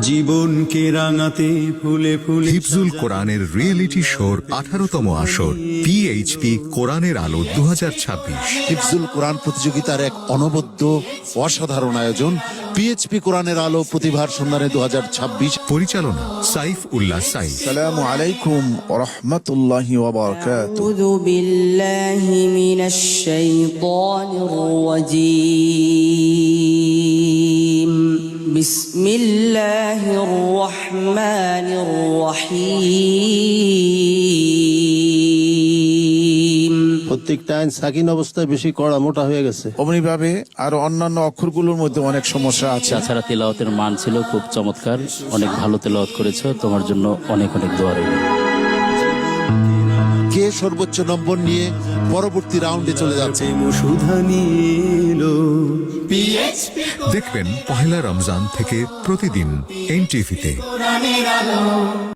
জীবনকে রাঙাতে ফুলে ফুলে হিফজুল কোরআনের রিয়েলিটি শোর 18তম আসর পিএইচপি কোরআনের আলো 2026। হিফজুল কোরআন প্রতিযোগিতার এক অনবদ্য অসাধারণ আয়োজন পিএইচপি কোরআনের আলো প্রতিভার সন্ধানে 2026। পরিচালনা সাইফ উল্লাহ সাইফ। আসসালামু আলাইকুম ওয়া রাহমাতুল্লাহি ওয়া বারাকাতুহু। আউযু বিল্লাহি মিনাশ শাইতানির রাজীম। বিসমিল্লাহির রহমানির রহিম। প্রত্যেকটা আইন সাকিন অবস্থায় বেশি কড়া মোটা হয়ে গেছে। অমনিভাবে আরো অন্যান্য অক্ষরগুলোর মধ্যে অনেক সমস্যা আছে। তাছাড়া তেলাওয়াতের মান ছিল খুব চমৎকার, অনেক ভালো তেলাওয়াত করেছো, তোমার জন্য অনেক অনেক দোয়া রইল। কে সর্বোচ্চ নম্বর নিয়ে পরবর্তী রাউন্ডে চলে যাচ্ছে। সুধা নিয়ে এলো দেখবেন পহেলা রমজান থেকে প্রতিদিন এনটিভিতে।